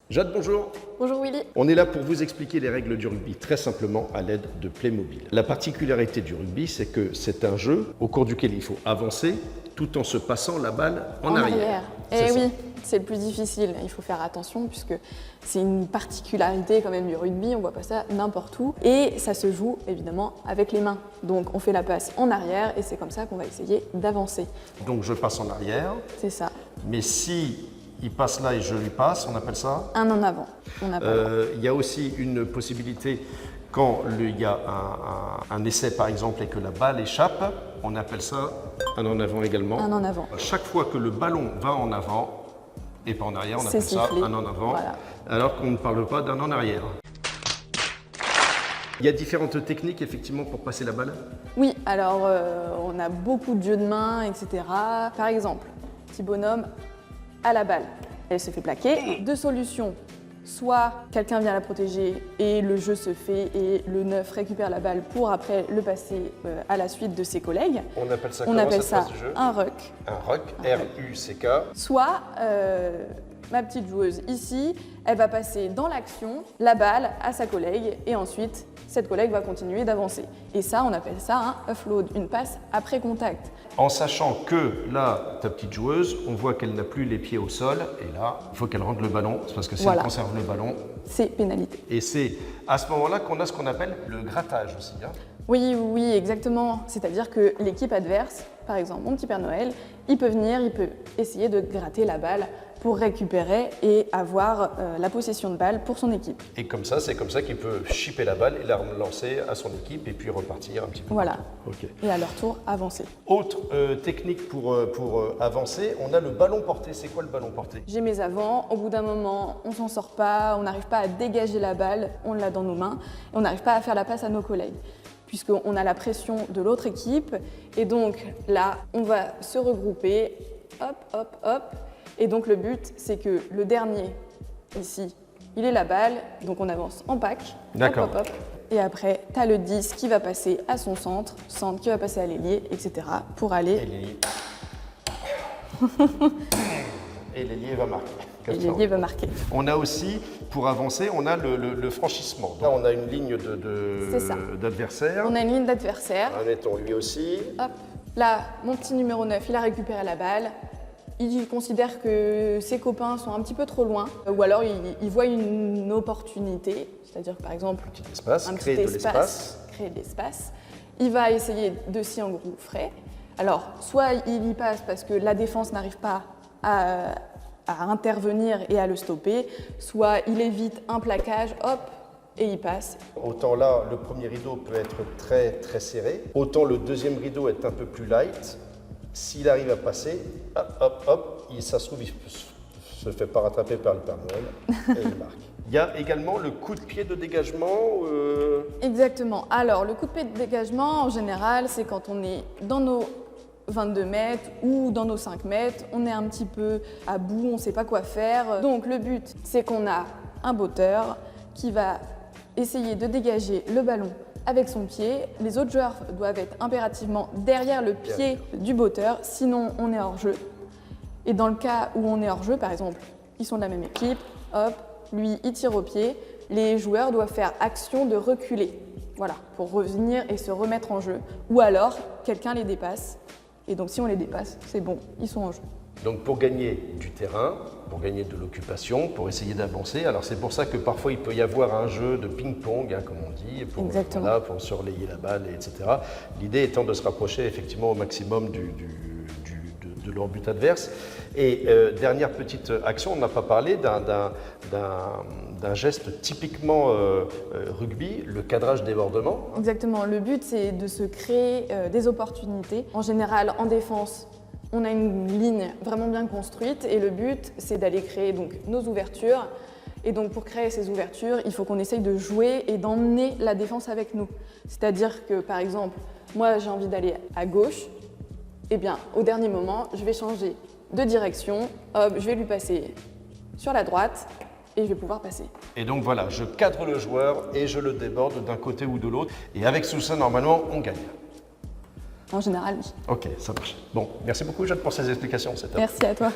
Jade, bonjour. Bonjour Willy. On est là pour vous expliquer les règles du rugby très simplement à l'aide de Playmobil. La particularité du rugby, c'est que c'est un jeu au cours duquel il faut avancer tout en se passant la balle en arrière. Eh oui, c'est le plus difficile. Il faut faire attention puisque c'est une particularité quand même du rugby. On voit pas ça n'importe où. Et ça se joue évidemment avec les mains. Donc on fait la passe en arrière et c'est comme ça qu'on va essayer d'avancer. Donc je passe en arrière. C'est ça. Mais si il passe là et je lui passe, on appelle ça un en avant. Il y a aussi une possibilité quand il y a un essai par exemple et que la balle échappe, on appelle ça un en avant également. Un en avant. Chaque fois que le ballon va en avant et pas en arrière, on appelle ça un en avant, voilà. Alors qu'on ne parle pas d'un en arrière. Il y a différentes techniques effectivement pour passer la balle. Oui, alors on a beaucoup de jeux de main, etc. Par exemple, petit bonhomme à la balle. Elle se fait plaquer. Deux solutions. Soit quelqu'un vient la protéger et le jeu se fait et le neuf récupère la balle pour après le passer à la suite de ses collègues. On appelle ça On comment, appelle cette ça phase du jeu? un ruck. Un ruck, R-U-C-K. Soit ma petite joueuse ici, elle va passer dans l'action la balle à sa collègue et ensuite cette collègue va continuer d'avancer. Et ça, on appelle ça un offload, une passe après contact. En sachant que là, ta petite joueuse, on voit qu'elle n'a plus les pieds au sol et là, il faut qu'elle rentre le ballon, c'est parce que si elle conserve le ballon, c'est pénalité. Et c'est à ce moment-là qu'on a ce qu'on appelle le grattage aussi. Hein. Oui, exactement. C'est-à-dire que l'équipe adverse, par exemple mon petit Père Noël, il peut venir, il peut essayer de gratter la balle pour récupérer et avoir la possession de balle pour son équipe. Et comme ça, c'est comme ça qu'il peut chipper la balle et la relancer à son équipe et puis repartir un petit peu. Voilà. Okay. Et à leur tour, avancer. Autre technique pour avancer, on a le ballon porté. C'est quoi le ballon porté? J'ai mes avants. Au bout d'un moment, on s'en sort pas, on n'arrive pas à dégager la balle, on l'a dans nos mains et on n'arrive pas à faire la passe à nos collègues, puisqu'on a la pression de l'autre équipe. Et donc là, on va se regrouper, hop. Et donc le but, c'est que le dernier, ici, il ait la balle, donc on avance en pack, D'accord. Hop. Et après, tu as le 10 qui va passer à son centre qui va passer à l'ailier, etc. pour aller... Et l'ailier va marquer. Et l'ailier va marquer. On a aussi, pour avancer, on a le franchissement. Là, on a une ligne d'adversaire. On a une ligne d'adversaire. Mettons lui aussi. Hop. Là, mon petit numéro 9, il a récupéré la balle. Il considère que ses copains sont un petit peu trop loin, ou alors il voit une opportunité, c'est-à-dire par exemple un petit espace, créer de l'espace. Il va essayer de s'y engouffrer. Alors, soit il y passe parce que la défense n'arrive pas à intervenir et à le stopper, soit il évite un plaquage, hop, et il passe. Autant là, le premier rideau peut être très serré, autant le deuxième rideau est un peu plus light. S'il arrive à passer, hop, ça se trouve, il ne se fait pas rattraper par le Père Noël et il marque. Il y a également le coup de pied de dégagement. Exactement. Alors, le coup de pied de dégagement, en général, c'est quand on est dans nos 22 mètres ou dans nos 5 mètres, on est un petit peu à bout, on ne sait pas quoi faire. Donc, le but, c'est qu'on a un botteur qui va essayer de dégager le ballon avec son pied. Les autres joueurs doivent être impérativement derrière le pied du botteur, sinon on est hors jeu. Et dans le cas où on est hors jeu, par exemple, ils sont de la même équipe, hop, lui il tire au pied, les joueurs doivent faire action de reculer, voilà, pour revenir et se remettre en jeu. Ou alors, quelqu'un les dépasse, et donc si on les dépasse, c'est bon, ils sont en jeu. Donc pour gagner du terrain, pour gagner de l'occupation, pour essayer d'avancer, alors c'est pour ça que parfois il peut y avoir un jeu de ping-pong, hein, comme on dit, pour surveiller la balle, etc. L'idée étant de se rapprocher effectivement au maximum de leur but adverse. Et dernière petite action, on n'a pas parlé d'un geste typiquement rugby, le cadrage débordement. Exactement, le but c'est de se créer des opportunités. En général, en défense, on a une ligne vraiment bien construite et le but, c'est d'aller créer donc, nos ouvertures. Et donc pour créer ces ouvertures, il faut qu'on essaye de jouer et d'emmener la défense avec nous. C'est-à-dire que par exemple, moi j'ai envie d'aller à gauche, et bien au dernier moment, je vais changer de direction, hop, je vais lui passer sur la droite et je vais pouvoir passer. Et donc voilà, je cadre le joueur et je le déborde d'un côté ou de l'autre. Et avec tout ça, normalement, on gagne. En général, oui. Ok, ça marche. Bon, merci beaucoup Jade pour ces explications. Merci à toi.